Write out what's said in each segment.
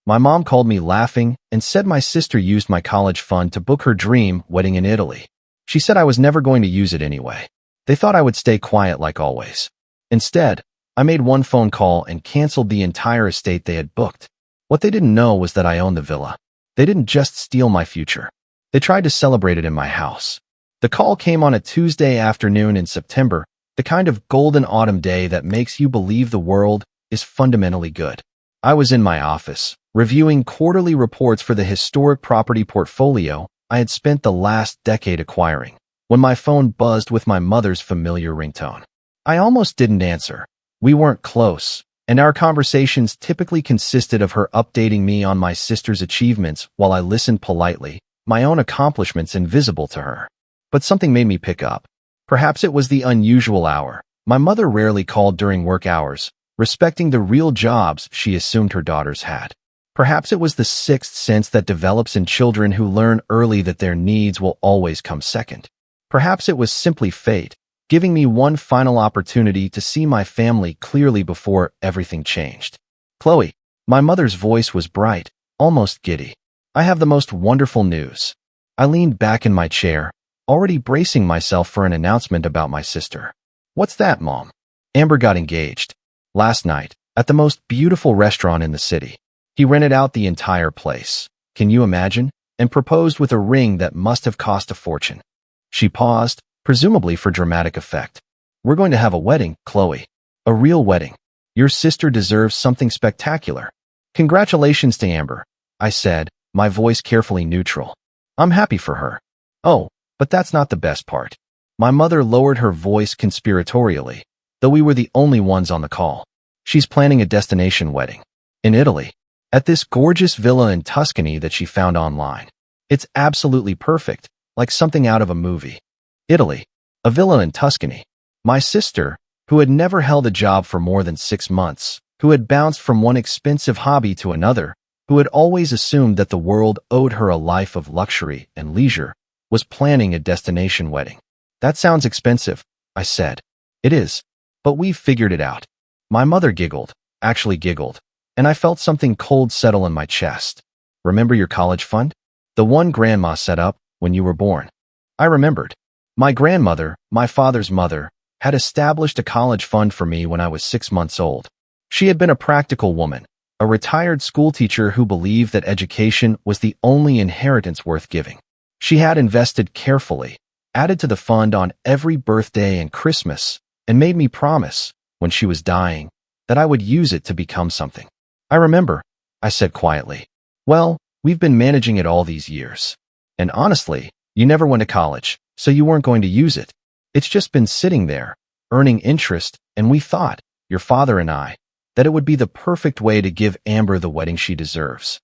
My mom called me laughing and said my sister used my college fund to book her dream wedding in Italy. She said I was never going to use it anyway. They thought I would stay quiet like always. Instead, I made one phone call and canceled the entire estate they had booked. What they didn't know was that I owned the villa. They didn't just steal my future. They tried to celebrate it in my house. The call came on a Tuesday afternoon in September, the kind of golden autumn day that makes you believe the world is fundamentally good. I was in my office, reviewing quarterly reports for the historic property portfolio I had spent the last decade acquiring, when my phone buzzed with my mother's familiar ringtone. I almost didn't answer. We weren't close, and our conversations typically consisted of her updating me on my sister's achievements while I listened politely, my own accomplishments invisible to her. But something made me pick up. Perhaps it was the unusual hour. My mother rarely called during work hours, respecting the real jobs she assumed her daughters had. Perhaps it was the sixth sense that develops in children who learn early that their needs will always come second. Perhaps it was simply fate, giving me one final opportunity to see my family clearly before everything changed. Chloe, my mother's voice was bright, almost giddy. I have the most wonderful news. I leaned back in my chair, already bracing myself for an announcement about my sister. What's that, Mom? Amber got engaged. Last night, at the most beautiful restaurant in the city. He rented out the entire place. Can you imagine? And proposed with a ring that must have cost a fortune. She paused, presumably for dramatic effect. We're going to have a wedding, Chloe. A real wedding. Your sister deserves something spectacular. Congratulations to Amber, I said, my voice carefully neutral. I'm happy for her. Oh, but that's not the best part. My mother lowered her voice conspiratorially, though we were the only ones on the call. She's planning a destination wedding. In Italy. At this gorgeous villa in Tuscany that she found online. It's absolutely perfect, like something out of a movie. Italy. A villa in Tuscany. My sister, who had never held a job for more than 6 months, who had bounced from one expensive hobby to another, who had always assumed that the world owed her a life of luxury and leisure, was planning a destination wedding. That sounds expensive, I said. It is. But we've figured it out. My mother giggled, actually giggled, and I felt something cold settle in my chest. Remember your college fund? The one Grandma set up when you were born. I remembered. My grandmother, my father's mother, had established a college fund for me when I was 6 months old. She had been a practical woman, a retired schoolteacher who believed that education was the only inheritance worth giving. She had invested carefully, added to the fund on every birthday and Christmas, and made me promise, when she was dying, that I would use it to become something. I remember, I said quietly. Well, we've been managing it all these years. And honestly, you never went to college, so you weren't going to use it. It's just been sitting there, earning interest, and we thought, your father and I, that it would be the perfect way to give Amber the wedding she deserves.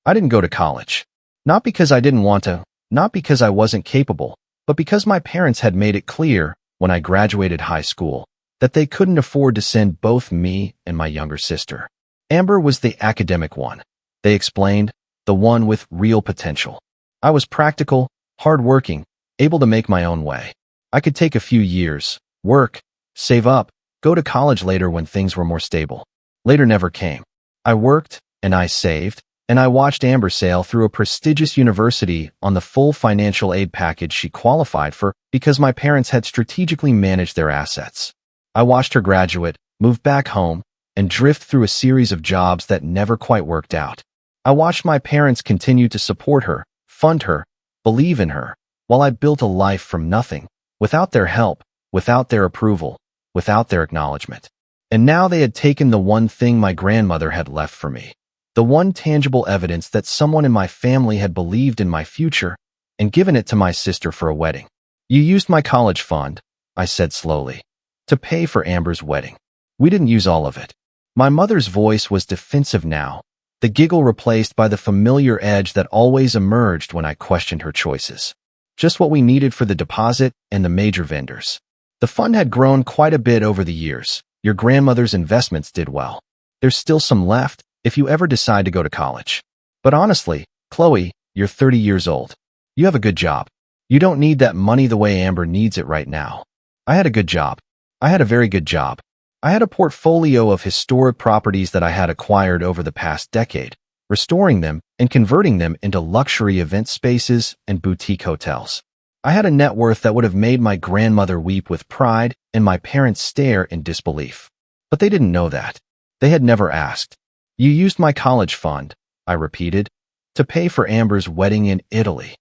I didn't go to college. Not because I didn't want to, not because I wasn't capable, but because my parents had made it clear, when I graduated high school, that they couldn't afford to send both me and my younger sister. Amber was the academic one, they explained, the one with real potential. I was practical, hardworking, able to make my own way. I could take a few years, work, save up, go to college later when things were more stable. Later never came. I worked, and I saved, and I watched Amber sail through a prestigious university on the full financial aid package she qualified for because my parents had strategically managed their assets. I watched her graduate, move back home, and drift through a series of jobs that never quite worked out. I watched my parents continue to support her, fund her, believe in her, while I built a life from nothing, without their help, without their approval, without their acknowledgement. And now they had taken the one thing my grandmother had left for me, the one tangible evidence that someone in my family had believed in my future, and given it to my sister for a wedding. You used my college fund, I said slowly, to pay for Amber's wedding. We didn't use all of it. My mother's voice was defensive now, the giggle replaced by the familiar edge that always emerged when I questioned her choices. Just what we needed for the deposit and the major vendors. The fund had grown quite a bit over the years. Your grandmother's investments did well. There's still some left if you ever decide to go to college. But honestly, Chloe, you're 30 years old. You have a good job. You don't need that money the way Amber needs it right now. I had a good job. I had a very good job. I had a portfolio of historic properties that I had acquired over the past decade, restoring them and converting them into luxury event spaces and boutique hotels. I had a net worth that would have made my grandmother weep with pride and my parents stare in disbelief. But they didn't know that. They had never asked. "You used my college fund," I repeated, "to pay for Amber's wedding in Italy."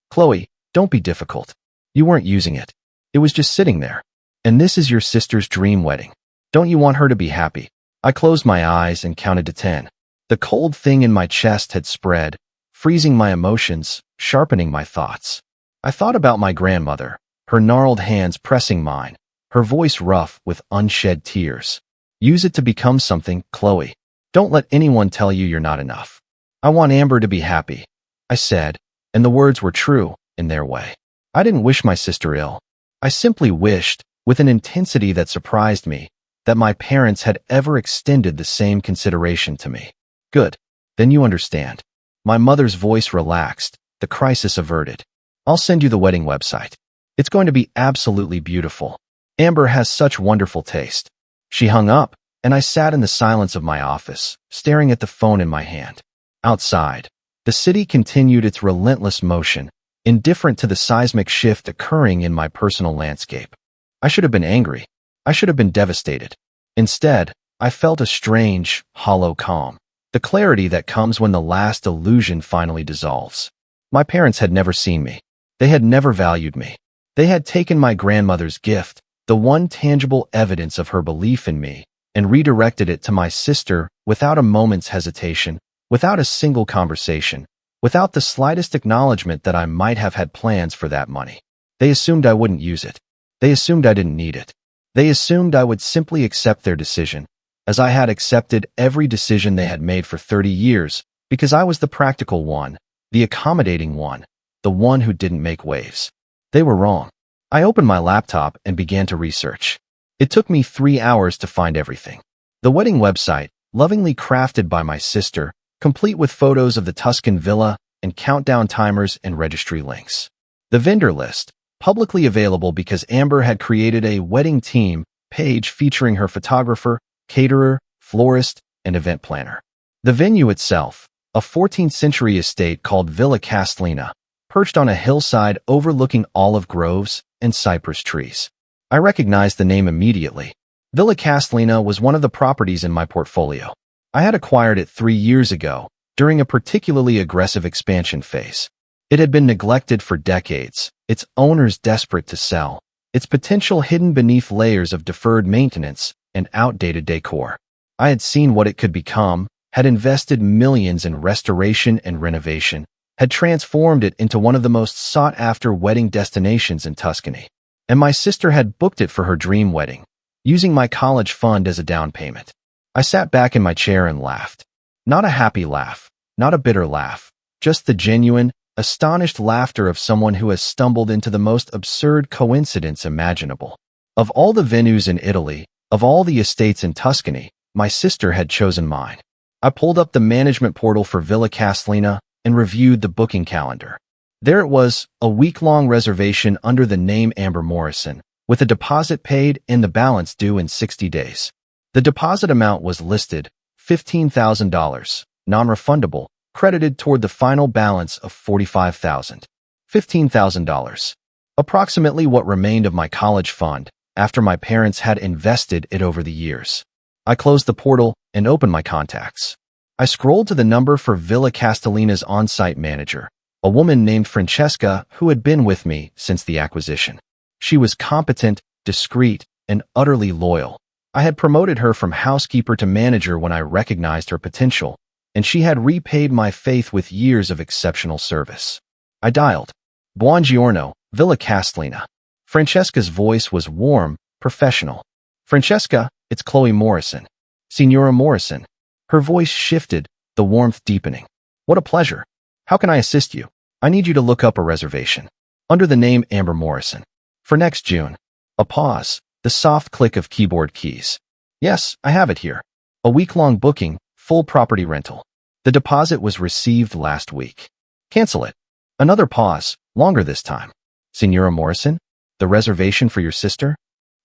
"Chloe, don't be difficult. You weren't using it. It was just sitting there. And this is your sister's dream wedding. Don't you want her to be happy?" I closed my eyes and counted to 10. The cold thing in my chest had spread, freezing my emotions, sharpening my thoughts. I thought about my grandmother, her gnarled hands pressing mine, her voice rough with unshed tears. "Use it to become something, Chloe. Don't let anyone tell you you're not enough." "I want Amber to be happy," I said, and the words were true in their way. I didn't wish my sister ill. I simply wished, with an intensity that surprised me, that my parents had ever extended the same consideration to me. "Good. Then you understand." My mother's voice relaxed, the crisis averted. "I'll send you the wedding website. It's going to be absolutely beautiful. Amber has such wonderful taste." She hung up, and I sat in the silence of my office, staring at the phone in my hand. Outside, the city continued its relentless motion, indifferent to the seismic shift occurring in my personal landscape. I should have been angry. I should have been devastated. Instead, I felt a strange, hollow calm, the clarity that comes when the last illusion finally dissolves. My parents had never seen me. They had never valued me. They had taken my grandmother's gift, the one tangible evidence of her belief in me, and redirected it to my sister without a moment's hesitation, without a single conversation, without the slightest acknowledgement that I might have had plans for that money. They assumed I wouldn't use it. They assumed I didn't need it. They assumed I would simply accept their decision, as I had accepted every decision they had made for 30 years, because I was the practical one, the accommodating one, the one who didn't make waves. They were wrong. I opened my laptop and began to research. It took me 3 hours to find everything. The wedding website, lovingly crafted by my sister, complete with photos of the Tuscan villa and countdown timers and registry links. The vendor list, publicly available because Amber had created a wedding team page featuring her photographer, caterer, florist, and event planner. The venue itself, a 14th century estate called Villa Castellina, perched on a hillside overlooking olive groves and cypress trees. I recognized the name immediately. Villa Castellina was one of the properties in my portfolio. I had acquired it 3 years ago, during a particularly aggressive expansion phase. It had been neglected for decades, its owners desperate to sell, its potential hidden beneath layers of deferred maintenance and outdated decor. I had seen what it could become, had invested millions in restoration and renovation, had transformed it into one of the most sought-after wedding destinations in Tuscany. And my sister had booked it for her dream wedding, using my college fund as a down payment. I sat back in my chair and laughed. Not a happy laugh, not a bitter laugh, just the genuine, astonished laughter of someone who has stumbled into the most absurd coincidence imaginable. Of all the venues in Italy, of all the estates in Tuscany, my sister had chosen mine. I pulled up the management portal for Villa Castellina and reviewed the booking calendar. There it was, a week-long reservation under the name Amber Morrison, with a deposit paid and the balance due in 60 days. The deposit amount was listed, $15,000, non-refundable, credited toward the final balance of $45,000. $15,000. Approximately what remained of my college fund, after my parents had invested it over the years. I closed the portal and opened my contacts. I scrolled to the number for Villa Castellina's on-site manager, a woman named Francesca who had been with me since the acquisition. She was competent, discreet, and utterly loyal. I had promoted her from housekeeper to manager when I recognized her potential, and she had repaid my faith with years of exceptional service. I dialed. Buongiorno, Villa Castellina. Francesca's voice was warm, professional. Francesca, it's Chloe Morrison. Signora Morrison. Her voice shifted, the warmth deepening. What a pleasure. How can I assist you? I need you to look up a reservation. Under the name Amber Morrison. For next June. A pause, the soft click of keyboard keys. Yes, I have it here. A week-long booking, full property rental. The deposit was received last week. Cancel it. Another pause, longer this time. Signora Morrison, the reservation for your sister?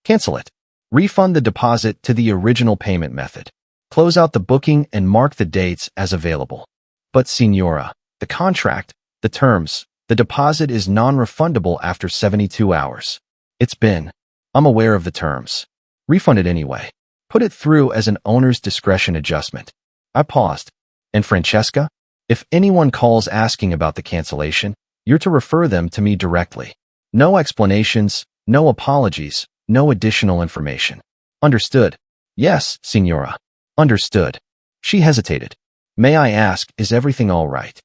Cancel it. Refund the deposit to the original payment method. Close out the booking and mark the dates as available. But Signora, the contract, the terms, the deposit is non-refundable after 72 hours. I'm aware of the terms. Refund it anyway. Put it through as an owner's discretion adjustment. I paused. And Francesca? If anyone calls asking about the cancellation, you're to refer them to me directly. No explanations, no apologies, no additional information. Understood. Yes, Signora. Understood. She hesitated. May I ask, is everything all right?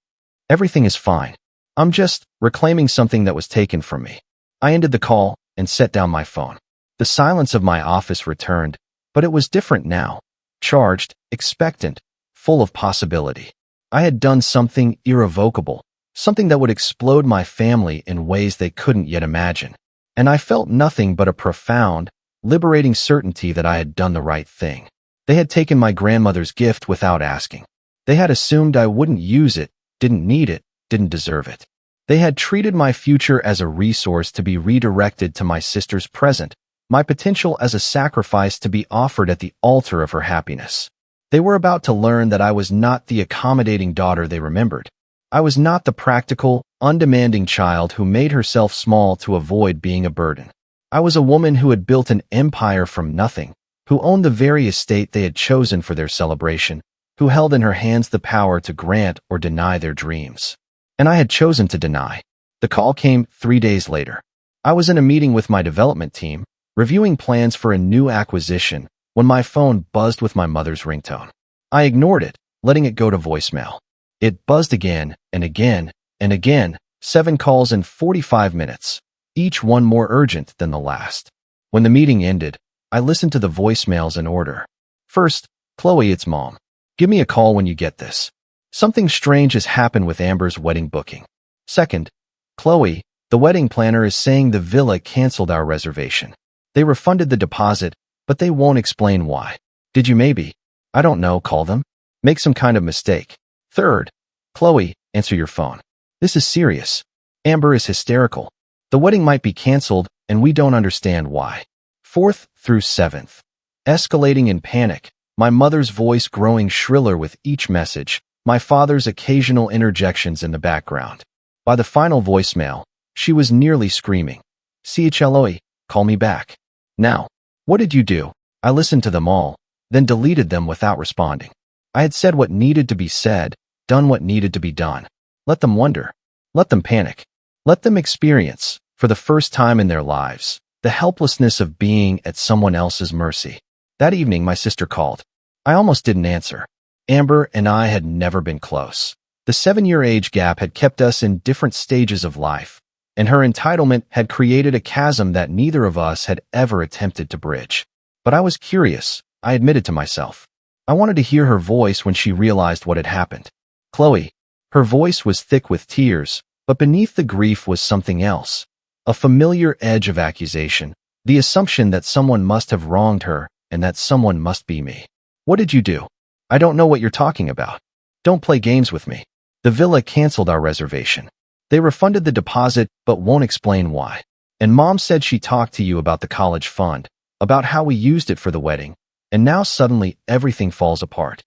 Everything is fine. I'm just reclaiming something that was taken from me. I ended the call and set down my phone. The silence of my office returned, but it was different now. Charged, expectant, full of possibility. I had done something irrevocable, something that would explode my family in ways they couldn't yet imagine. And I felt nothing but a profound, liberating certainty that I had done the right thing. They had taken my grandmother's gift without asking. They had assumed I wouldn't use it, didn't need it, didn't deserve it. They had treated my future as a resource to be redirected to my sister's present, my potential as a sacrifice to be offered at the altar of her happiness. They were about to learn that I was not the accommodating daughter they remembered. I was not the practical, undemanding child who made herself small to avoid being a burden. I was a woman who had built an empire from nothing, who owned the very estate they had chosen for their celebration, who held in her hands the power to grant or deny their dreams. And I had chosen to deny. The call came 3 days later. I was in a meeting with my development team, reviewing plans for a new acquisition, when my phone buzzed with my mother's ringtone. I ignored it, letting it go to voicemail. It buzzed again and again and again, 7 calls in 45 minutes, each one more urgent than the last. When the meeting ended, I listened to the voicemails in order. First, Chloe, it's Mom. Give me a call when you get this. Something strange has happened with Amber's wedding booking. Second, Chloe, the wedding planner is saying the villa canceled our reservation. They refunded the deposit, but they won't explain why. Did you maybe, I don't know, call them? Make some kind of mistake. Third, Chloe, answer your phone. This is serious. Amber is hysterical. The wedding might be canceled, and we don't understand why. Fourth through 7th. Escalating in panic, my mother's voice growing shriller with each message, my father's occasional interjections in the background. By the final voicemail, she was nearly screaming. CHLOE, call me back. Now. What did you do? I listened to them all, then deleted them without responding. I had said what needed to be said, done what needed to be done. Let them wonder. Let them panic. Let them experience, for the first time in their lives, the helplessness of being at someone else's mercy. That evening, my sister called. I almost didn't answer. Amber and I had never been close. The 7-year age gap had kept us in different stages of life, and her entitlement had created a chasm that neither of us had ever attempted to bridge. But I was curious, I admitted to myself. I wanted to hear her voice when she realized what had happened. Chloe. Her voice was thick with tears, but beneath the grief was something else. A familiar edge of accusation, the assumption that someone must have wronged her and that someone must be me. What did you do? I don't know what you're talking about. Don't play games with me. The villa canceled our reservation. They refunded the deposit but won't explain why. And Mom said she talked to you about the college fund, about how we used it for the wedding, and now suddenly everything falls apart.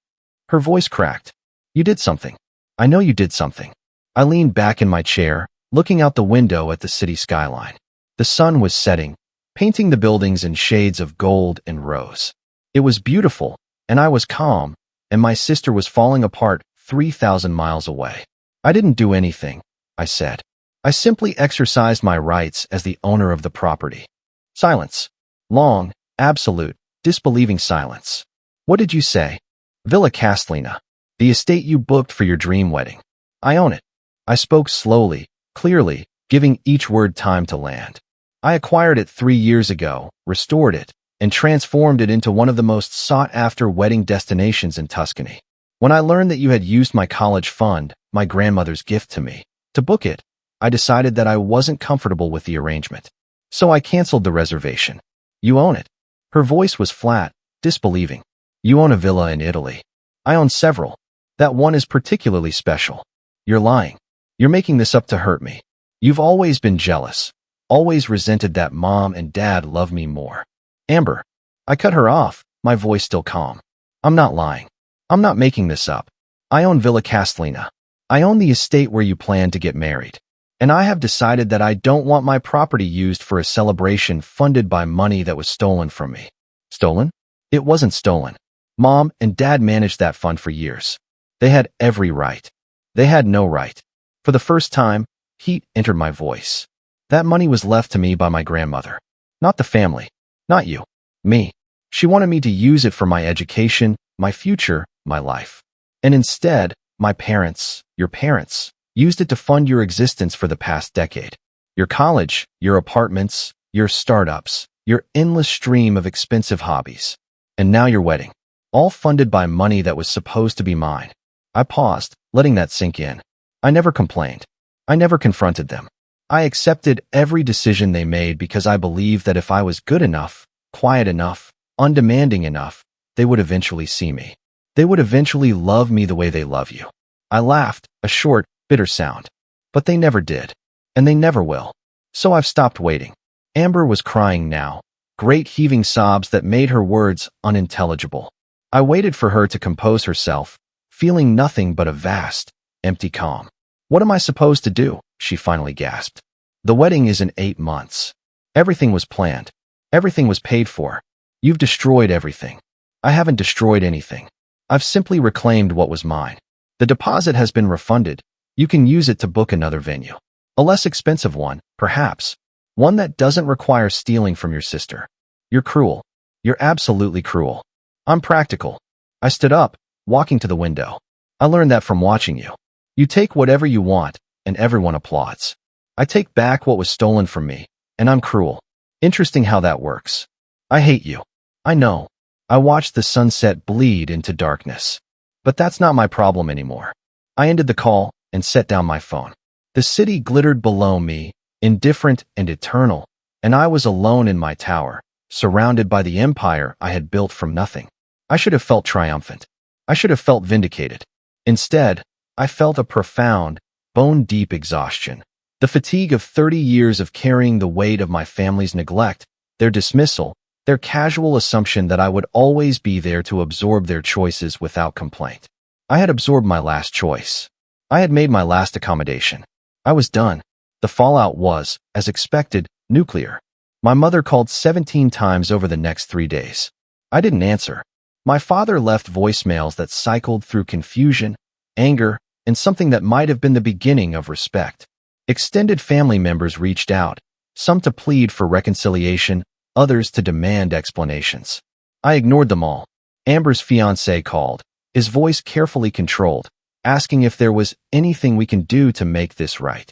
Her voice cracked. You did something. I know you did something. I leaned back in my chair, looking out the window at the city skyline. The sun was setting, painting the buildings in shades of gold and rose. It was beautiful, and I was calm, and my sister was falling apart 3,000 miles away. I didn't do anything, I said. I simply exercised my rights as the owner of the property. Silence. Long, absolute, disbelieving silence. What did you say? Villa Castellina. The estate you booked for your dream wedding. I own it. I spoke slowly, clearly, giving each word time to land. I acquired it 3 years ago, restored it, and transformed it into one of the most sought-after wedding destinations in Tuscany. When I learned that you had used my college fund, my grandmother's gift to me, to book it, I decided that I wasn't comfortable with the arrangement. So I canceled the reservation. You own it. Her voice was flat, disbelieving. You own a villa in Italy. I own several. That one is particularly special. You're lying. You're making this up to hurt me. You've always been jealous, always resented that Mom and Dad love me more. Amber. I cut her off, my voice still calm. I'm not lying. I'm not making this up. I own Villa Castellina. I own the estate where you plan to get married. And I have decided that I don't want my property used for a celebration funded by money that was stolen from me. Stolen? It wasn't stolen. Mom and Dad managed that fund for years. They had every right. They had no right. For the first time, heat entered my voice. That money was left to me by my grandmother. Not the family. Not you. Me. She wanted me to use it for my education, my future, my life. And instead, my parents, your parents, used it to fund your existence for the past decade. Your college, your apartments, your startups, your endless stream of expensive hobbies. And now your wedding. All funded by money that was supposed to be mine. I paused, letting that sink in. I never complained. I never confronted them. I accepted every decision they made because I believed that if I was good enough, quiet enough, undemanding enough, they would eventually see me. They would eventually love me the way they love you. I laughed, a short, bitter sound. But they never did. And they never will. So I've stopped waiting. Amber was crying now, great heaving sobs that made her words unintelligible. I waited for her to compose herself, feeling nothing but a vast, empty calm. What am I supposed to do? She finally gasped. The wedding is in 8 months. Everything was planned. Everything was paid for. You've destroyed everything. I haven't destroyed anything. I've simply reclaimed what was mine. The deposit has been refunded. You can use it to book another venue. A less expensive one, perhaps. One that doesn't require stealing from your sister. You're cruel. You're absolutely cruel. I'm practical. I stood up, walking to the window. I learned that from watching you. You take whatever you want, and everyone applauds. I take back what was stolen from me, and I'm cruel. Interesting how that works. I hate you. I know. I watched the sunset bleed into darkness. But that's not my problem anymore. I ended the call and set down my phone. The city glittered below me, indifferent and eternal, and I was alone in my tower, surrounded by the empire I had built from nothing. I should have felt triumphant. I should have felt vindicated. Instead, I felt a profound, bone-deep exhaustion. The fatigue of 30 years of carrying the weight of my family's neglect, their dismissal, their casual assumption that I would always be there to absorb their choices without complaint. I had absorbed my last choice. I had made my last accommodation. I was done. The fallout was, as expected, nuclear. My mother called 17 times over the next 3 days. I didn't answer. My father left voicemails that cycled through confusion, anger, and something that might have been the beginning of respect. Extended family members reached out, some to plead for reconciliation, others to demand explanations. I ignored them all. Amber's fiancé called, his voice carefully controlled, asking if there was anything we can do to make this right.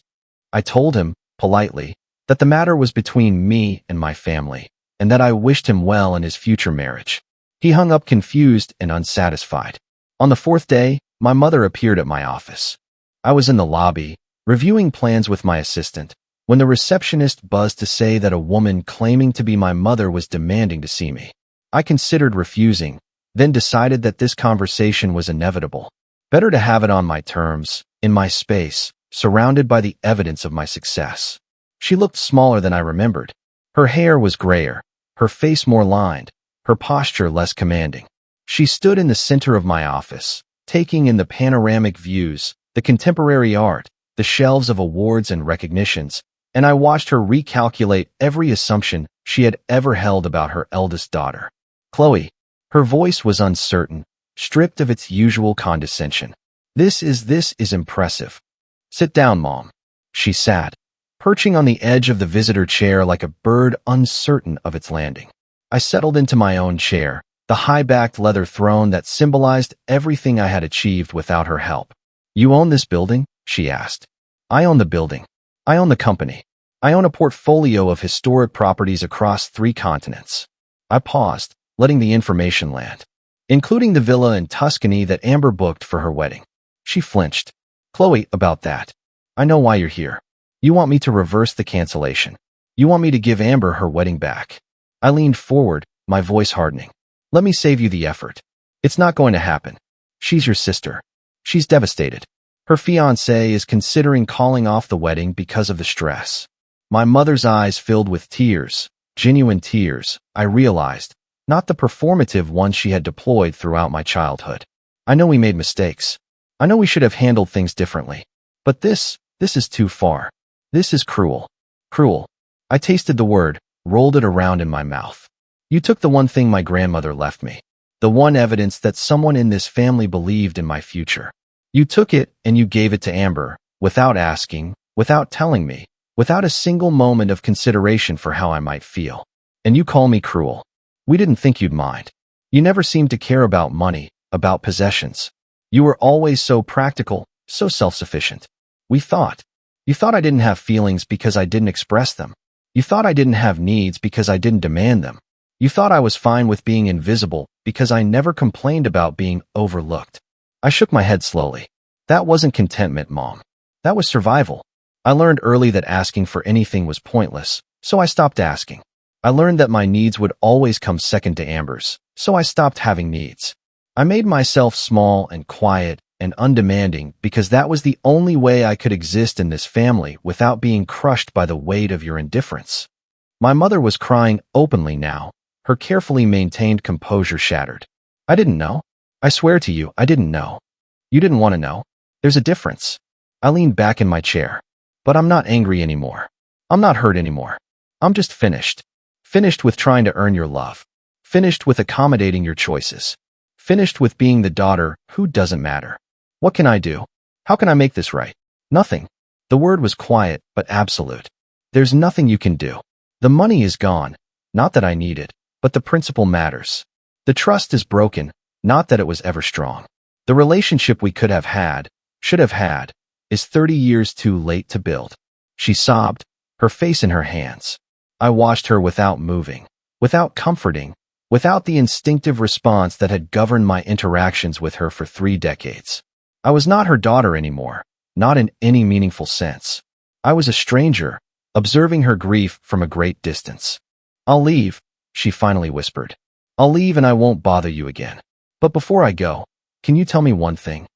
I told him, politely, that the matter was between me and my family, and that I wished him well in his future marriage. He hung up confused and unsatisfied. On the 4th day, my mother appeared at my office. I was in the lobby, reviewing plans with my assistant, when the receptionist buzzed to say that a woman claiming to be my mother was demanding to see me. I considered refusing, then decided that this conversation was inevitable. Better to have it on my terms, in my space, surrounded by the evidence of my success. She looked smaller than I remembered. Her hair was grayer, her face more lined, her posture less commanding. She stood in the center of my office, taking in the panoramic views, the contemporary art, the shelves of awards and recognitions, and I watched her recalculate every assumption she had ever held about her eldest daughter. Chloe. Her voice was uncertain, stripped of its usual condescension. This is impressive. Sit down, Mom. She sat, perching on the edge of the visitor chair like a bird uncertain of its landing. I settled into my own chair, the high-backed leather throne that symbolized everything I had achieved without her help. You own this building? She asked. I own the building. I own the company. I own a portfolio of historic properties across 3 continents. I paused, letting the information land, including the villa in Tuscany that Amber booked for her wedding. She flinched. Chloe, about that. I know why you're here. You want me to reverse the cancellation. You want me to give Amber her wedding back. I leaned forward, my voice hardening. Let me save you the effort. It's not going to happen. She's your sister. She's devastated. Her fiancé is considering calling off the wedding because of the stress. My mother's eyes filled with tears, genuine tears, I realized, not the performative ones she had deployed throughout my childhood. I know we made mistakes. I know we should have handled things differently. But this is too far. This is cruel. Cruel. I tasted the word, rolled it around in my mouth. You took the one thing my grandmother left me. The one evidence that someone in this family believed in my future. You took it and you gave it to Amber, without asking, without telling me, without a single moment of consideration for how I might feel. And you call me cruel. We didn't think you'd mind. You never seemed to care about money, about possessions. You were always so practical, so self-sufficient. You thought I didn't have feelings because I didn't express them. You thought I didn't have needs because I didn't demand them. You thought I was fine with being invisible because I never complained about being overlooked. I shook my head slowly. That wasn't contentment, Mom. That was survival. I learned early that asking for anything was pointless, so I stopped asking. I learned that my needs would always come second to Amber's, so I stopped having needs. I made myself small and quiet and undemanding because that was the only way I could exist in this family without being crushed by the weight of your indifference. My mother was crying openly now, her carefully maintained composure shattered. I didn't know. I swear to you, I didn't know. You didn't want to know. There's a difference. I leaned back in my chair. But I'm not angry anymore. I'm not hurt anymore. I'm just finished. Finished with trying to earn your love. Finished with accommodating your choices. Finished with being the daughter who doesn't matter. What can I do? How can I make this right? Nothing. The word was quiet, but absolute. There's nothing you can do. The money is gone. Not that I need it, but the principle matters. The trust is broken, not that it was ever strong. The relationship we could have had, should have had, is 30 years too late to build. She sobbed, her face in her hands. I watched her without moving, without comforting, without the instinctive response that had governed my interactions with her for 3 decades. I was not her daughter anymore, not in any meaningful sense. I was a stranger, observing her grief from a great distance. I'll leave, she finally whispered. I'll leave and I won't bother you again. But before I go, can you tell me one thing?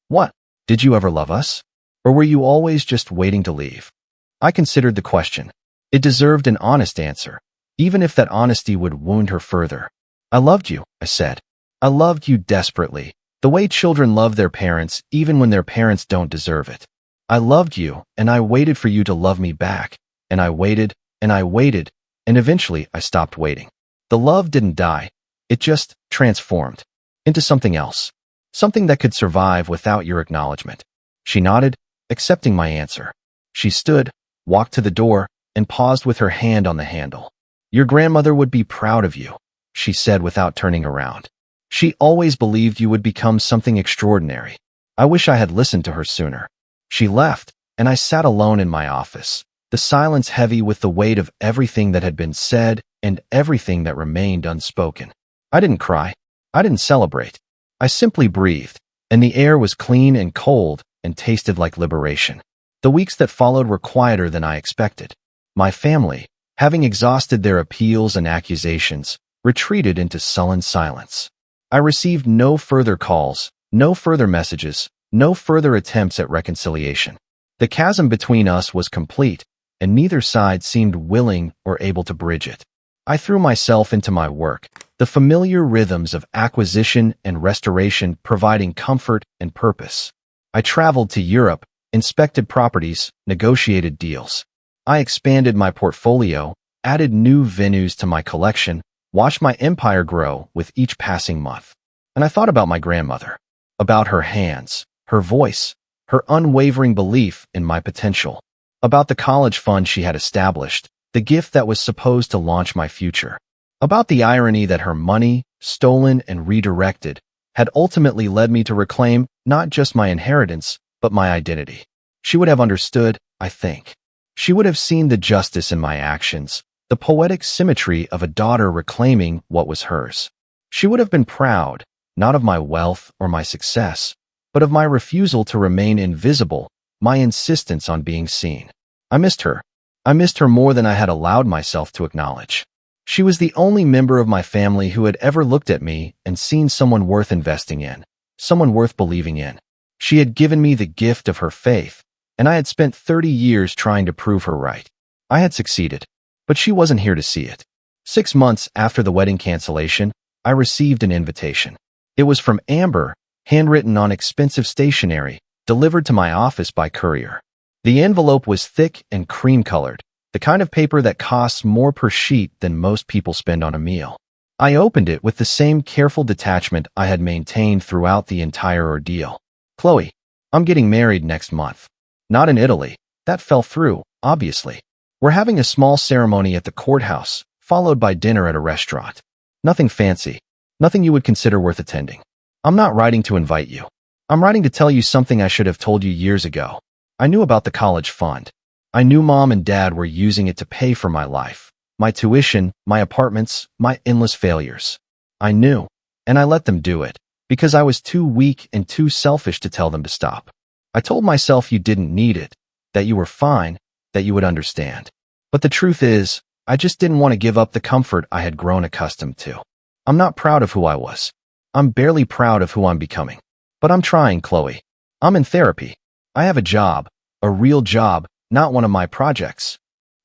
What? Did you ever love us? Or were you always just waiting to leave? I considered the question. It deserved an honest answer, even if that honesty would wound her further. I loved you, I said. I loved you desperately, the way children love their parents even when their parents don't deserve it. I loved you, and I waited for you to love me back, and I waited, and I waited, and eventually I stopped waiting. The love didn't die. It just transformed into something else, something that could survive without your acknowledgement. She nodded, accepting my answer. She stood, walked to the door, and paused with her hand on the handle. Your grandmother would be proud of you, she said without turning around. She always believed you would become something extraordinary. I wish I had listened to her sooner. She left, and I sat alone in my office, the silence heavy with the weight of everything that had been said and everything that remained unspoken. I didn't cry. I didn't celebrate. I simply breathed, and the air was clean and cold and tasted like liberation. The weeks that followed were quieter than I expected. My family, having exhausted their appeals and accusations, retreated into sullen silence. I received no further calls, no further messages, no further attempts at reconciliation. The chasm between us was complete, and neither side seemed willing or able to bridge it. I threw myself into my work, the familiar rhythms of acquisition and restoration providing comfort and purpose. I traveled to Europe, inspected properties, negotiated deals. I expanded my portfolio, added new venues to my collection, watched my empire grow with each passing month. And I thought about my grandmother, about her hands, her voice, her unwavering belief in my potential, about the college fund she had established, the gift that was supposed to launch my future, about the irony that her money, stolen and redirected, had ultimately led me to reclaim not just my inheritance, but my identity. She would have understood, I think. She would have seen the justice in my actions, the poetic symmetry of a daughter reclaiming what was hers. She would have been proud, not of my wealth or my success, but of my refusal to remain invisible, my insistence on being seen. I missed her. I missed her more than I had allowed myself to acknowledge. She was the only member of my family who had ever looked at me and seen someone worth investing in, someone worth believing in. She had given me the gift of her faith, and I had spent 30 years trying to prove her right. I had succeeded, but she wasn't here to see it. 6 months after the wedding cancellation, I received an invitation. It was from Amber, handwritten on expensive stationery, delivered to my office by courier. The envelope was thick and cream-colored, the kind of paper that costs more per sheet than most people spend on a meal. I opened it with the same careful detachment I had maintained throughout the entire ordeal. Chloe, I'm getting married next month. Not in Italy. That fell through, obviously. We're having a small ceremony at the courthouse, followed by dinner at a restaurant. Nothing fancy. Nothing you would consider worth attending. I'm not writing to invite you. I'm writing to tell you something I should have told you years ago. I knew about the college fund. I knew Mom and Dad were using it to pay for my life, my tuition, my apartments, my endless failures. I knew, and I let them do it, because I was too weak and too selfish to tell them to stop. I told myself you didn't need it, that you were fine, that you would understand. But the truth is, I just didn't want to give up the comfort I had grown accustomed to. I'm not proud of who I was. I'm barely proud of who I'm becoming. But I'm trying, Chloe. I'm in therapy. I have a job, a real job, not one of my projects.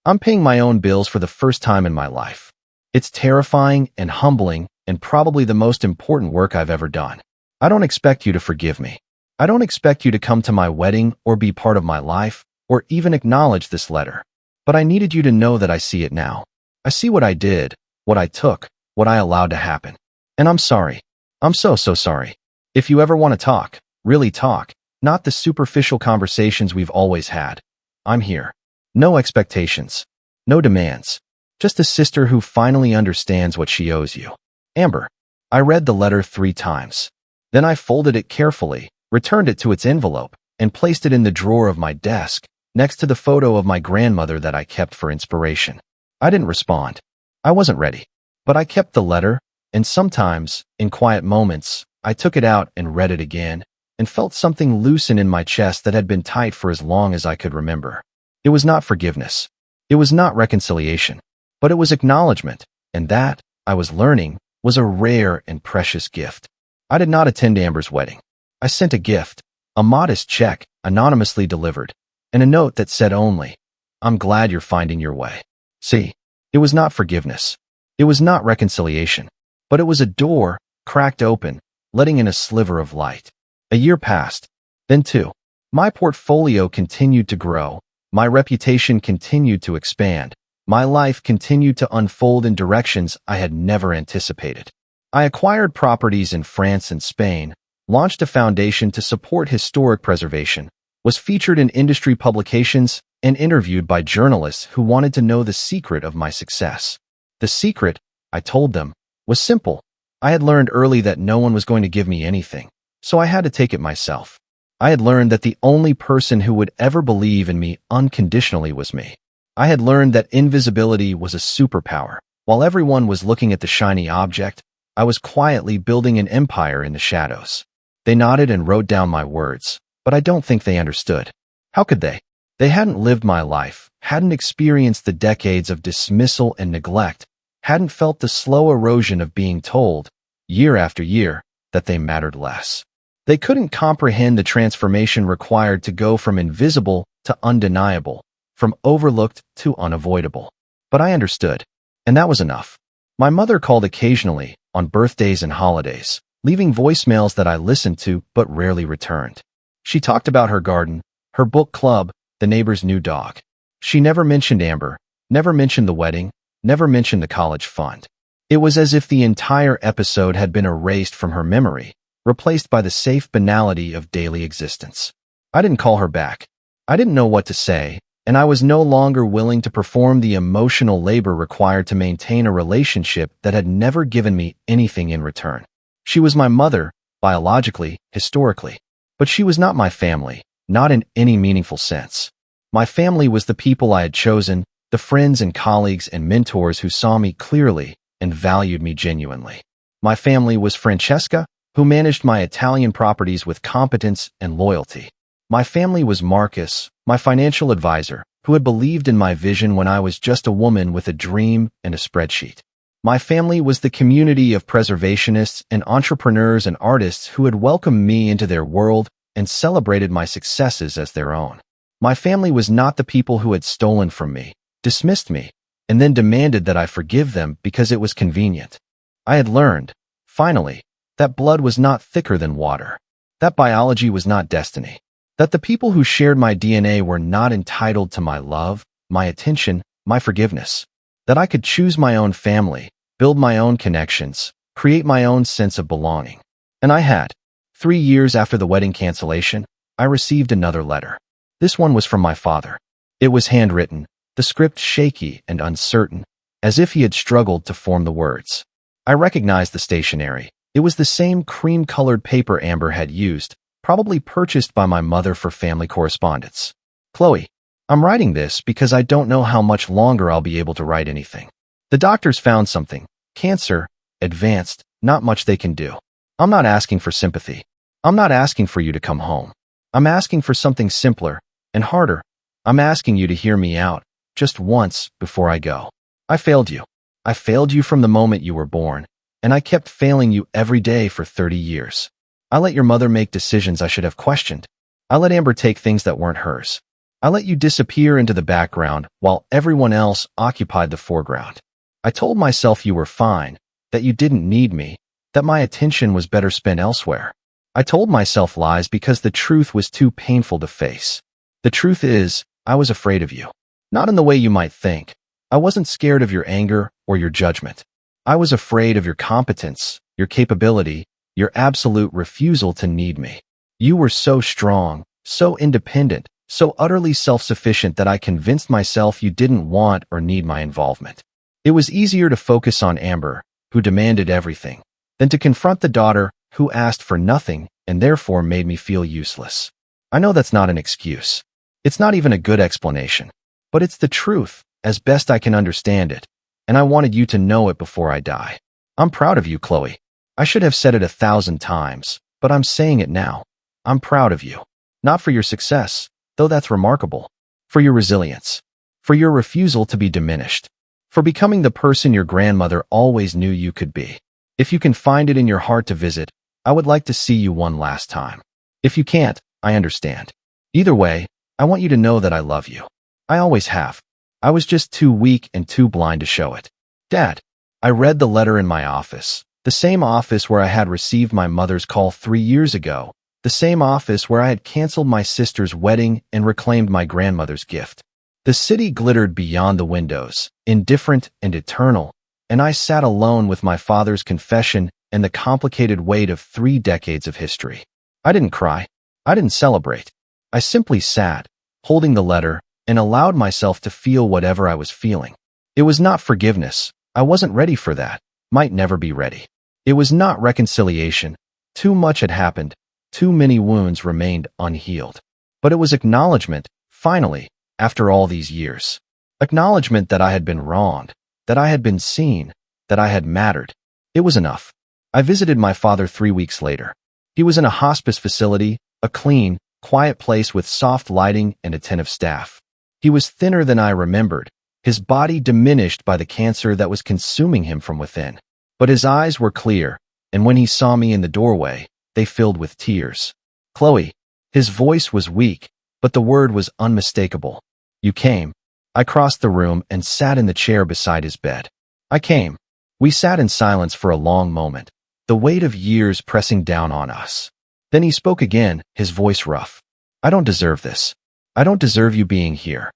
I'm paying my own bills for the first time in my life. It's terrifying and humbling and probably the most important work I've ever done. I don't expect you to forgive me. I don't expect you to come to my wedding or be part of my life or even acknowledge this letter. But I needed you to know that I see it now. I see what I did, what I took, what I allowed to happen. And I'm sorry. I'm so sorry. If you ever want to talk, really talk, not the superficial conversations we've always had, I'm here. No expectations. No demands. Just a sister who finally understands what she owes you. Amber. I read the letter 3 times. Then I folded it carefully, returned it to its envelope, and placed it in the drawer of my desk, next to the photo of my grandmother that I kept for inspiration. I didn't respond. I wasn't ready. But I kept the letter, and sometimes, in quiet moments, I took it out and read it again, and felt something loosen in my chest that had been tight for as long as I could remember. It was not forgiveness. It was not reconciliation. But it was acknowledgement, and that, I was learning, was a rare and precious gift. I did not attend Amber's wedding. I sent a gift, a modest check, anonymously delivered, and a note that said only, "I'm glad you're finding your way." See, it was not forgiveness. It was not reconciliation. But it was a door, cracked open, letting in a sliver of light. A year passed. Then 2. My portfolio continued to grow. My reputation continued to expand. My life continued to unfold in directions I had never anticipated. I acquired properties in France and Spain, launched a foundation to support historic preservation, was featured in industry publications, and interviewed by journalists who wanted to know the secret of my success. The secret, I told them, was simple. I had learned early that no one was going to give me anything, so I had to take it myself. I had learned that the only person who would ever believe in me unconditionally was me. I had learned that invisibility was a superpower. While everyone was looking at the shiny object, I was quietly building an empire in the shadows. They nodded and wrote down my words, but I don't think they understood. How could they? They hadn't lived my life, hadn't experienced the decades of dismissal and neglect, hadn't felt the slow erosion of being told, year after year, that they mattered less. They couldn't comprehend the transformation required to go from invisible to undeniable, from overlooked to unavoidable. But I understood, and that was enough. My mother called occasionally, on birthdays and holidays, leaving voicemails that I listened to but rarely returned. She talked about her garden, her book club, the neighbor's new dog. She never mentioned Amber, never mentioned the wedding, never mentioned the college fund. It was as if the entire episode had been erased from her memory, replaced by the safe banality of daily existence. I didn't call her back. I didn't know what to say, and I was no longer willing to perform the emotional labor required to maintain a relationship that had never given me anything in return. She was my mother, biologically, historically. But she was not my family, not in any meaningful sense. My family was the people I had chosen, the friends and colleagues and mentors who saw me clearly and valued me genuinely. My family was Francesca, who managed my Italian properties with competence and loyalty. My family was Marcus, my financial advisor, who had believed in my vision when I was just a woman with a dream and a spreadsheet. My family was the community of preservationists and entrepreneurs and artists who had welcomed me into their world and celebrated my successes as their own. My family was not the people who had stolen from me, dismissed me, and then demanded that I forgive them because it was convenient. I had learned, finally, that blood was not thicker than water. that biology was not destiny, that the people who shared my DNA were not entitled to my love, my attention, my forgiveness, that I could choose my own family, build my own connections, create my own sense of belonging. And I had. 3 years after the wedding cancellation, I received another letter. This one was from my father. It was handwritten, the script shaky and uncertain, as if he had struggled to form the words. I recognized the stationery. It was the same cream-colored paper Amber had used, probably purchased by my mother for family correspondence. Chloe, I'm writing this because I don't know how much longer I'll be able to write anything. The doctors found something. Cancer, advanced, not much they can do. I'm not asking for sympathy. I'm not asking for you to come home. I'm asking for something simpler and harder. I'm asking you to hear me out, just once, before I go. I failed you. I failed you from the moment you were born, and I kept failing you every day for 30 years. I let your mother make decisions I should have questioned. I let Amber take things that weren't hers. I let you disappear into the background while everyone else occupied the foreground. I told myself you were fine, that you didn't need me, that my attention was better spent elsewhere. I told myself lies because the truth was too painful to face. The truth is, I was afraid of you. Not in the way you might think. I wasn't scared of your anger or your judgment. I was afraid of your competence, your capability, your absolute refusal to need me. You were so strong, so independent, so utterly self-sufficient that I convinced myself you didn't want or need my involvement. It was easier to focus on Amber, who demanded everything, than to confront the daughter who asked for nothing and therefore made me feel useless. I know that's not an excuse. It's not even a good explanation. But it's the truth, as best I can understand it, and I wanted you to know it before I die. I'm proud of you, Chloe. I should have said it 1,000 times, but I'm saying it now. I'm proud of you. Not for your success, though that's remarkable. For your resilience. For your refusal to be diminished. For becoming the person your grandmother always knew you could be. If you can find it in your heart to visit, I would like to see you one last time. If you can't, I understand. Either way, I want you to know that I love you. I always have. I was just too weak and too blind to show it. Dad, I read the letter in my office, the same office where I had received my mother's call 3 years ago, the same office where I had canceled my sister's wedding and reclaimed my grandmother's gift. The city glittered beyond the windows, indifferent and eternal, and I sat alone with my father's confession and the complicated weight of 3 decades of history. I didn't cry. I didn't celebrate. I simply sat, holding the letter, and allowed myself to feel whatever I was feeling. It was not forgiveness. I wasn't ready for that. Might never be ready. It was not reconciliation. Too much had happened. Too many wounds remained unhealed. But it was acknowledgement, finally, after all these years. Acknowledgement that I had been wronged, that I had been seen, that I had mattered. It was enough. I visited my father 3 weeks later. He was in a hospice facility, a clean, quiet place with soft lighting and attentive staff. He was thinner than I remembered, his body diminished by the cancer that was consuming him from within. But his eyes were clear, and when he saw me in the doorway, they filled with tears. Chloe. His voice was weak, but the word was unmistakable. You came. I crossed the room and sat in the chair beside his bed. I came. We sat in silence for a long moment, the weight of years pressing down on us. Then he spoke again, his voice rough. I don't deserve this. I don't deserve you being here.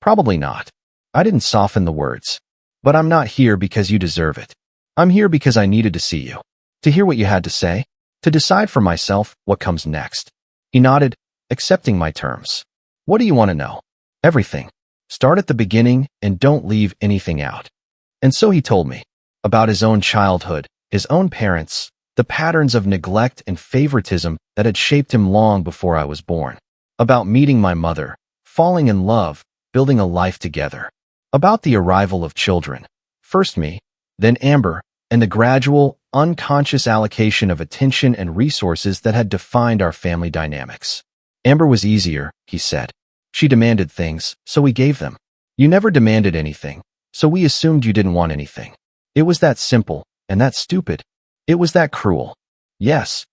Probably not. I didn't soften the words. But I'm not here because you deserve it. I'm here because I needed to see you. To hear what you had to say. To decide for myself what comes next. He nodded, accepting my terms. What do you want to know? Everything. Start at the beginning and don't leave anything out. And so he told me. About his own childhood, his own parents, the patterns of neglect and favoritism that had shaped him long before I was born. About meeting my mother, falling in love, building a life together. About the arrival of children. First me, then Amber, and the gradual, unconscious allocation of attention and resources that had defined our family dynamics. Amber was easier, he said. She demanded things, so we gave them. You never demanded anything, so we assumed you didn't want anything. It was that simple, and that stupid. It was that cruel. Yes.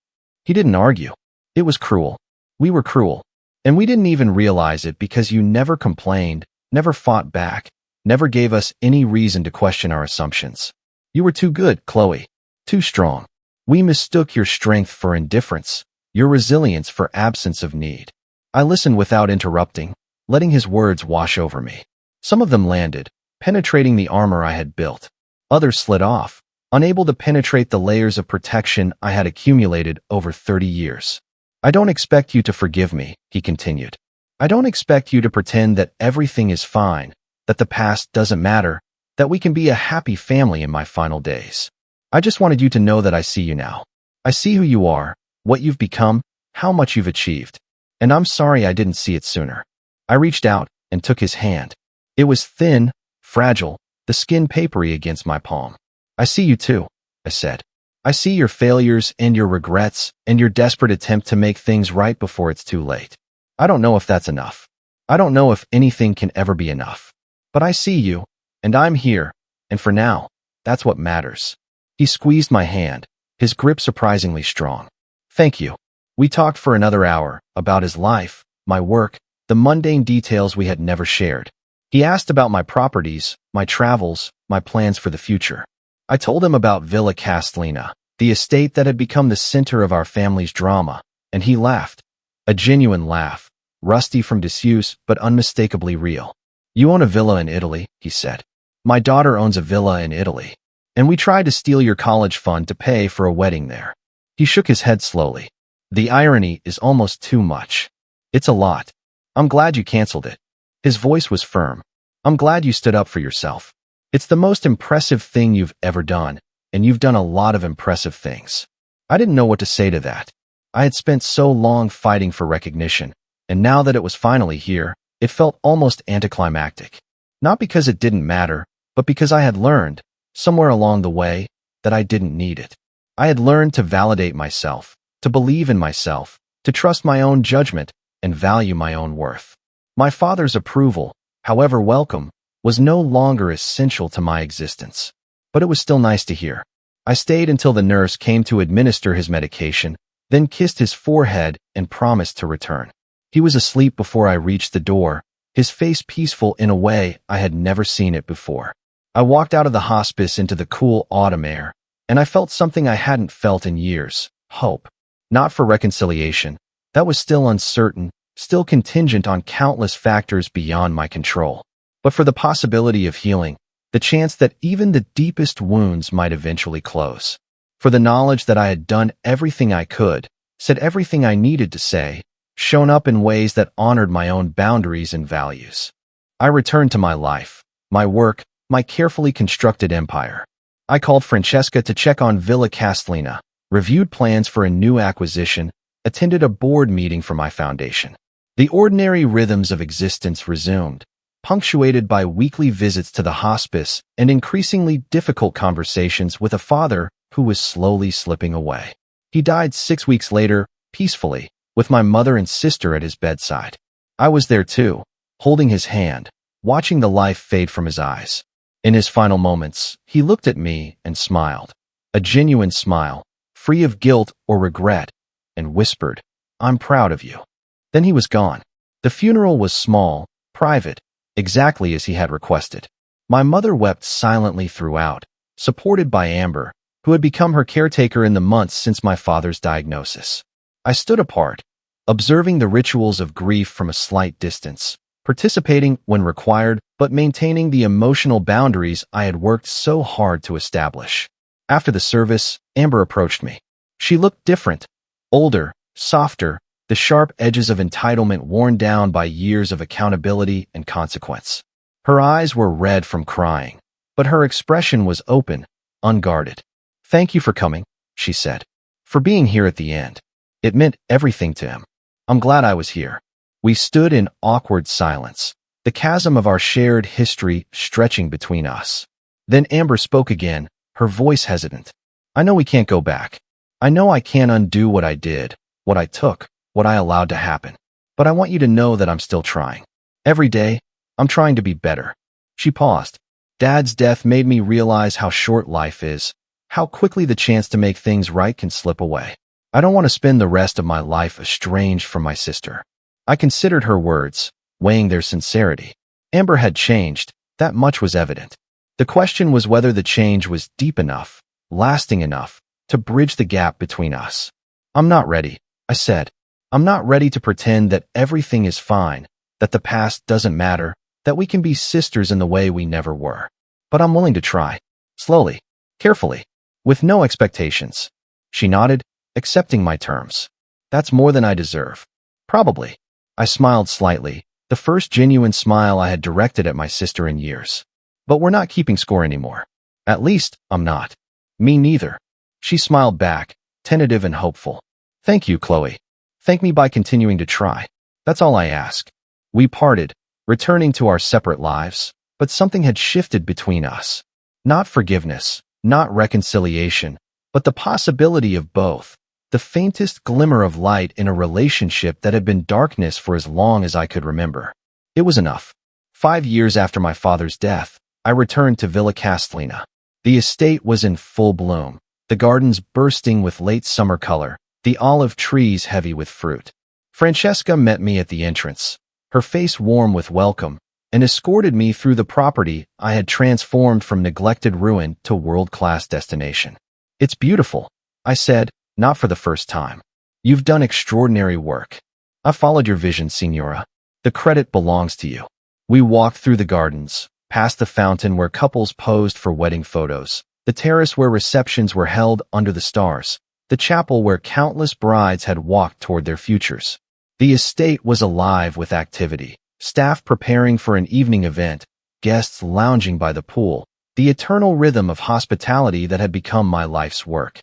He didn't argue. It was cruel. We were cruel. And we didn't even realize it because you never complained, never fought back, never gave us any reason to question our assumptions. You were too good, Chloe. Too strong. We mistook your strength for indifference, your resilience for absence of need. I listened without interrupting, letting his words wash over me. Some of them landed, penetrating the armor I had built. Others slid off, unable to penetrate the layers of protection I had accumulated over 30 years. I don't expect you to forgive me, he continued. I don't expect you to pretend that everything is fine, that the past doesn't matter, that we can be a happy family in my final days. I just wanted you to know that I see you now. I see who you are, what you've become, how much you've achieved. And I'm sorry I didn't see it sooner. I reached out and took his hand. It was thin, fragile, the skin papery against my palm. I see you too, I said. I see your failures and your regrets and your desperate attempt to make things right before it's too late. I don't know if that's enough. I don't know if anything can ever be enough. But I see you, and I'm here, and for now, that's what matters. He squeezed my hand, his grip surprisingly strong. Thank you. We talked for another hour about his life, my work, the mundane details we had never shared. He asked about my properties, my travels, my plans for the future. I told him about Villa Castellina, the estate that had become the center of our family's drama, and he laughed. A genuine laugh, rusty from disuse but unmistakably real. You own a villa in Italy, he said. My daughter owns a villa in Italy. And we tried to steal your college fund to pay for a wedding there. He shook his head slowly. The irony is almost too much. It's a lot. I'm glad you canceled it. His voice was firm. I'm glad you stood up for yourself. It's the most impressive thing you've ever done, and you've done a lot of impressive things. I didn't know what to say to that. I had spent so long fighting for recognition, and now that it was finally here, it felt almost anticlimactic. Not because it didn't matter, but because I had learned, somewhere along the way, that I didn't need it. I had learned to validate myself, to believe in myself, to trust my own judgment, and value my own worth. My father's approval, however welcome, was no longer essential to my existence. But it was still nice to hear. I stayed until the nurse came to administer his medication, then kissed his forehead and promised to return. He was asleep before I reached the door, his face peaceful in a way I had never seen it before. I walked out of the hospice into the cool autumn air, and I felt something I hadn't felt in years, hope. Not for reconciliation. That was still uncertain, still contingent on countless factors beyond my control. But for the possibility of healing, the chance that even the deepest wounds might eventually close. For the knowledge that I had done everything I could, said everything I needed to say, shown up in ways that honored my own boundaries and values. I returned to my life, my work, my carefully constructed empire. I called Francesca to check on Villa Castellina, reviewed plans for a new acquisition, attended a board meeting for my foundation. The ordinary rhythms of existence resumed, punctuated by weekly visits to the hospice and increasingly difficult conversations with a father who was slowly slipping away. He died 6 weeks later, peacefully, with my mother and sister at his bedside. I was there too, holding his hand, watching the life fade from his eyes. In his final moments, he looked at me and smiled. A genuine smile, free of guilt or regret, and whispered, "I'm proud of you." Then he was gone. The funeral was small, private, exactly as he had requested. My mother wept silently throughout, supported by Amber, who had become her caretaker in the months since my father's diagnosis. I stood apart, observing the rituals of grief from a slight distance, participating when required, but maintaining the emotional boundaries I had worked so hard to establish. After the service, Amber approached me. She looked different, older, softer, the sharp edges of entitlement worn down by years of accountability and consequence. Her eyes were red from crying, but her expression was open, unguarded. "Thank you for coming," she said. "For being here at the end. It meant everything to him. I'm glad I was here." We stood in awkward silence, the chasm of our shared history stretching between us. Then Amber spoke again, her voice hesitant. "I know we can't go back. I know I can't undo what I did, what I took, what I allowed to happen. But I want you to know that I'm still trying. Every day, I'm trying to be better." She paused. "Dad's death made me realize how short life is, how quickly the chance to make things right can slip away. I don't want to spend the rest of my life estranged from my sister." I considered her words, weighing their sincerity. Amber had changed, that much was evident. The question was whether the change was deep enough, lasting enough, to bridge the gap between us. "I'm not ready," I said. I'm not ready to pretend that everything is fine, that the past doesn't matter, that we can be sisters in the way we never were. But I'm willing to try. Slowly. Carefully. With no expectations. She nodded, accepting my terms. That's more than I deserve. Probably. I smiled slightly, the first genuine smile I had directed at my sister in years. But we're not keeping score anymore. At least, I'm not. Me neither. She smiled back, tentative and hopeful. Thank you, Chloe. Thank me by continuing to try. That's all I ask. We parted, returning to our separate lives, but something had shifted between us. Not forgiveness, not reconciliation, but the possibility of both. The faintest glimmer of light in a relationship that had been darkness for as long as I could remember. It was enough. 5 years after my father's death, I returned to Villa Castellina. The estate was in full bloom, the gardens bursting with late summer color, the olive trees heavy with fruit. Francesca met me at the entrance, her face warm with welcome, and escorted me through the property I had transformed from neglected ruin to world-class destination. It's beautiful, I said, not for the first time. You've done extraordinary work. I followed your vision, Signora. The credit belongs to you. We walked through the gardens, past the fountain where couples posed for wedding photos, the terrace where receptions were held under the stars, the chapel where countless brides had walked toward their futures. The estate was alive with activity, staff preparing for an evening event, guests lounging by the pool, the eternal rhythm of hospitality that had become my life's work.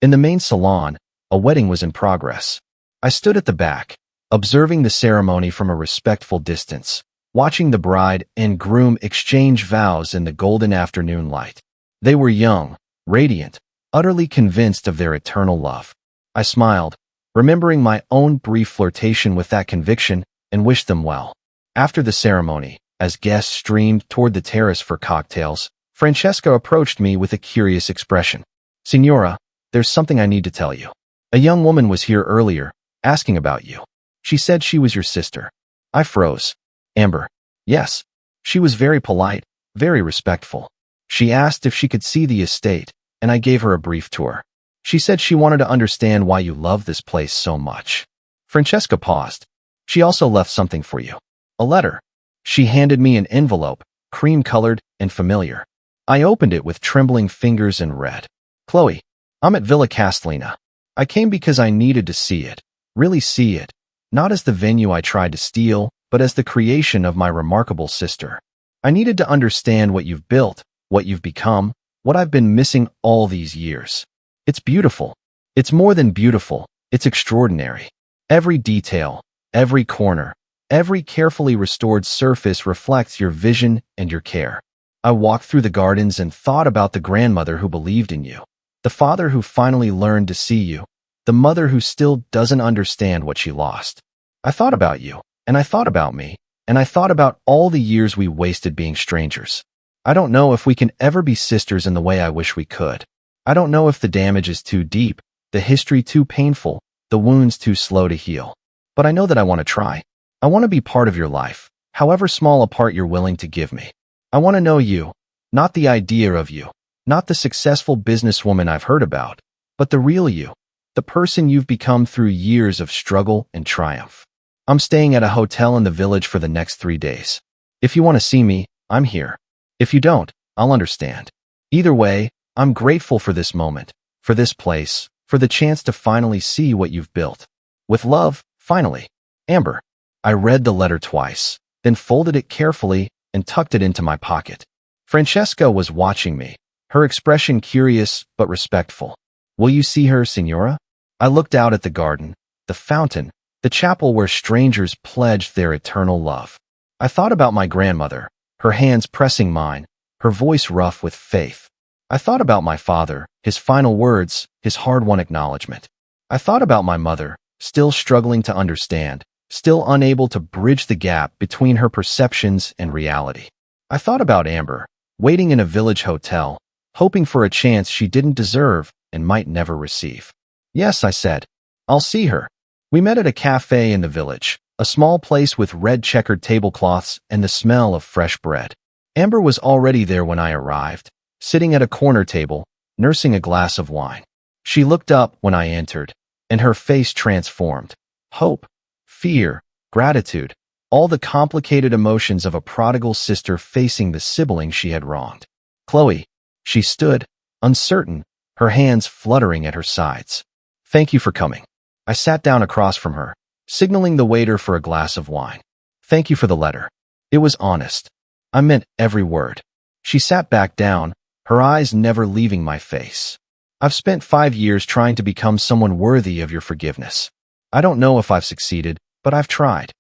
In the main salon, a wedding was in progress. I stood at the back, observing the ceremony from a respectful distance, watching the bride and groom exchange vows in the golden afternoon light. They were young, radiant, utterly convinced of their eternal love. I smiled, remembering my own brief flirtation with that conviction, and wished them well. After the ceremony, as guests streamed toward the terrace for cocktails, Francesca approached me with a curious expression. Signora, there's something I need to tell you. A young woman was here earlier, asking about you. She said she was your sister. I froze. Amber. Yes. She was very polite, very respectful. She asked if she could see the estate, and I gave her a brief tour. She said she wanted to understand why you love this place so much. Francesca paused. She also left something for you. A letter. She handed me an envelope, cream-colored and familiar. I opened it with trembling fingers and read. Chloe, I'm at Villa Castellina. I came because I needed to see it, really see it, not as the venue I tried to steal, but as the creation of my remarkable sister. I needed to understand what you've built, what you've become, what I've been missing all these years. It's beautiful. It's more than beautiful. It's extraordinary. Every detail, every corner, every carefully restored surface reflects your vision and your care. I walked through the gardens and thought about the grandmother who believed in you, the father who finally learned to see you, the mother who still doesn't understand what she lost. I thought about you, and I thought about me, and I thought about all the years we wasted being strangers. I don't know if we can ever be sisters in the way I wish we could. I don't know if the damage is too deep, the history too painful, the wounds too slow to heal. But I know that I want to try. I want to be part of your life, however small a part you're willing to give me. I want to know you, not the idea of you, not the successful businesswoman I've heard about, but the real you, the person you've become through years of struggle and triumph. I'm staying at a hotel in the village for the next 3 days. If you want to see me, I'm here. If you don't, I'll understand. Either way, I'm grateful for this moment, for this place, for the chance to finally see what you've built. With love, finally. Amber. I read the letter twice, then folded it carefully and tucked it into my pocket. Francesca was watching me, her expression curious but respectful. Will you see her, Signora? I looked out at the garden, the fountain, the chapel where strangers pledged their eternal love. I thought about my grandmother, her hands pressing mine, her voice rough with faith. I thought about my father, his final words, his hard-won acknowledgement. I thought about my mother, still struggling to understand, still unable to bridge the gap between her perceptions and reality. I thought about Amber, waiting in a village hotel, hoping for a chance she didn't deserve and might never receive. Yes, I said. I'll see her. We met at a cafe in the village, a small place with red checkered tablecloths and the smell of fresh bread. Amber was already there when I arrived, sitting at a corner table, nursing a glass of wine. She looked up when I entered, and her face transformed. Hope, fear, gratitude, all the complicated emotions of a prodigal sister facing the sibling she had wronged. Chloe, she stood, uncertain, her hands fluttering at her sides. Thank you for coming. I sat down across from her, signaling the waiter for a glass of wine. Thank you for the letter. It was honest. I meant every word. She sat back down, her eyes never leaving my face. I've spent 5 years trying to become someone worthy of your forgiveness. I don't know if I've succeeded, but I've tried.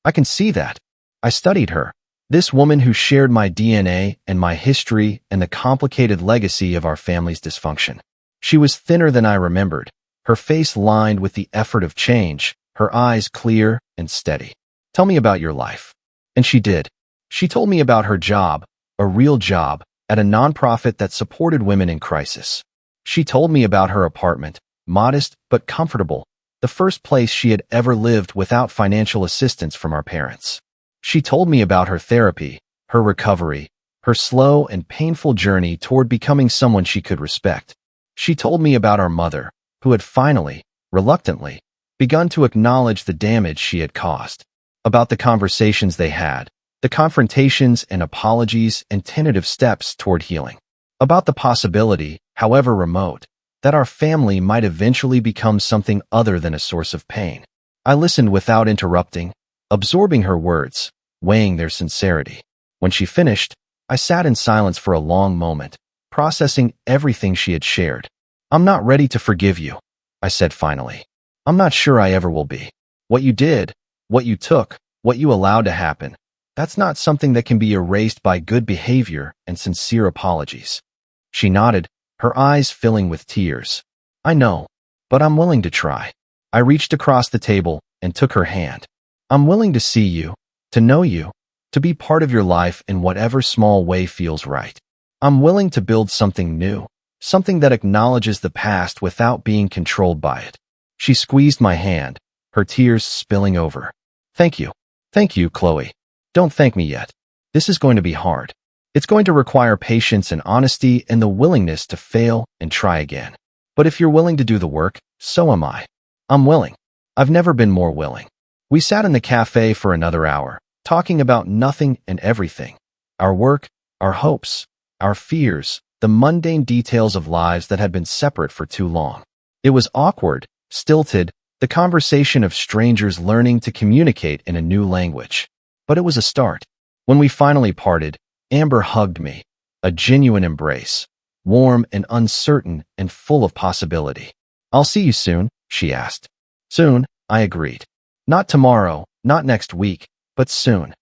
I can see that. I studied her, this woman who shared my DNA and my history and the complicated legacy of our family's dysfunction. She was thinner than I remembered, her face lined with the effort of change, her eyes clear and steady. Tell me about your life. And she did. She told me about her job, a real job, at a nonprofit that supported women in crisis. She told me about her apartment, modest but comfortable, the first place she had ever lived without financial assistance from our parents. She told me about her therapy, her recovery, her slow and painful journey toward becoming someone she could respect. She told me about our mother, who had finally, reluctantly, begun to acknowledge the damage she had caused. About the conversations they had, the confrontations and apologies and tentative steps toward healing. About the possibility, however remote, that our family might eventually become something other than a source of pain. I listened without interrupting, absorbing her words, weighing their sincerity. When she finished, I sat in silence for a long moment, processing everything she had shared. I'm not ready to forgive you, I said finally. I'm not sure I ever will be. What you did, what you took, what you allowed to happen, that's not something that can be erased by good behavior and sincere apologies. She nodded, her eyes filling with tears. I know, but I'm willing to try. I reached across the table and took her hand. I'm willing to see you, to know you, to be part of your life in whatever small way feels right. I'm willing to build something new, something that acknowledges the past without being controlled by it. She squeezed my hand, her tears spilling over. Thank you. Thank you, Chloe. Don't thank me yet. This is going to be hard. It's going to require patience and honesty and the willingness to fail and try again. But if you're willing to do the work, so am I. I'm willing. I've never been more willing. We sat in the cafe for another hour, talking about nothing and everything. Our work, our hopes, our fears, the mundane details of lives that had been separate for too long. It was awkward, stilted, the conversation of strangers learning to communicate in a new language. But it was a start. When we finally parted, Amber hugged me, a genuine embrace, warm and uncertain and full of possibility. I'll see you soon, she asked. Soon, I agreed. Not tomorrow, not next week, but soon.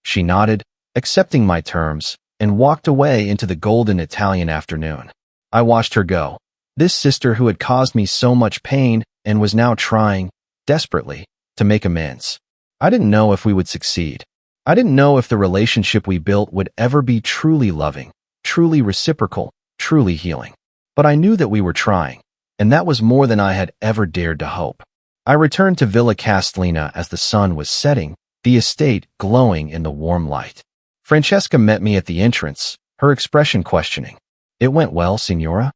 She nodded, accepting my terms, and walked away into the golden Italian afternoon. I watched her go. This sister who had caused me so much pain and was now trying, desperately, to make amends. I didn't know if we would succeed. I didn't know if the relationship we built would ever be truly loving, truly reciprocal, truly healing. But I knew that we were trying, and that was more than I had ever dared to hope. I returned to Villa Castellina as the sun was setting, the estate glowing in the warm light. Francesca met me at the entrance, her expression questioning. It went well, Signora?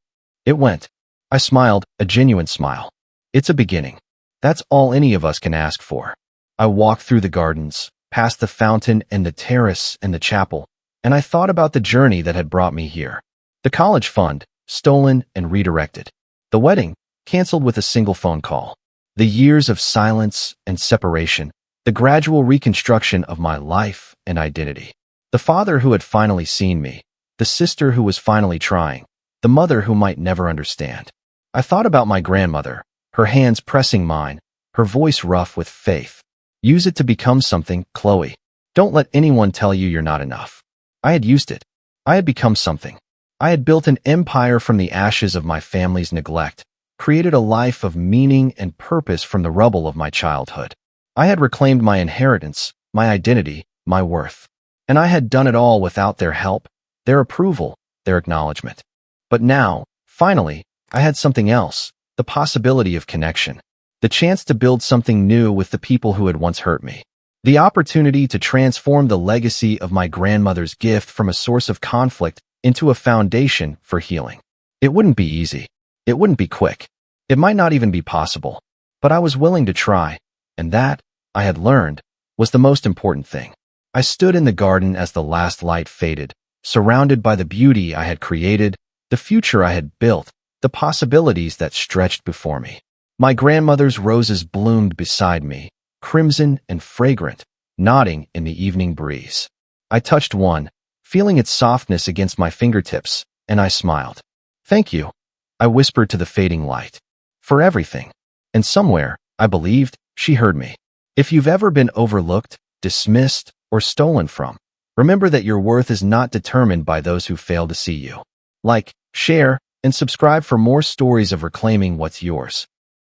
It went. I smiled, a genuine smile. It's a beginning. That's all any of us can ask for. I walked through the gardens, past the fountain and the terrace and the chapel, and I thought about the journey that had brought me here. The college fund, stolen and redirected. The wedding, canceled with a single phone call. The years of silence and separation, the gradual reconstruction of my life and identity. The father who had finally seen me, the sister who was finally trying, the mother who might never understand. I thought about my grandmother, her hands pressing mine, her voice rough with faith. Use it to become something, Chloe. Don't let anyone tell you you're not enough. I had used it. I had become something. I had built an empire from the ashes of my family's neglect, created a life of meaning and purpose from the rubble of my childhood. I had reclaimed my inheritance, my identity, my worth. And I had done it all without their help, their approval, their acknowledgement. But now, finally, I had something else, the possibility of connection. The chance to build something new with the people who had once hurt me. The opportunity to transform the legacy of my grandmother's gift from a source of conflict into a foundation for healing. It wouldn't be easy. It wouldn't be quick. It might not even be possible. But I was willing to try, and that, I had learned, was the most important thing. I stood in the garden as the last light faded, surrounded by the beauty I had created, the future I had built, the possibilities that stretched before me. My grandmother's roses bloomed beside me, crimson and fragrant, nodding in the evening breeze. I touched one, feeling its softness against my fingertips, and I smiled. "Thank you," I whispered to the fading light, "for everything." And somewhere, I believed, she heard me. If you've ever been overlooked, dismissed, or stolen from, remember that your worth is not determined by those who fail to see you. Like, share, and subscribe for more stories of reclaiming what's yours.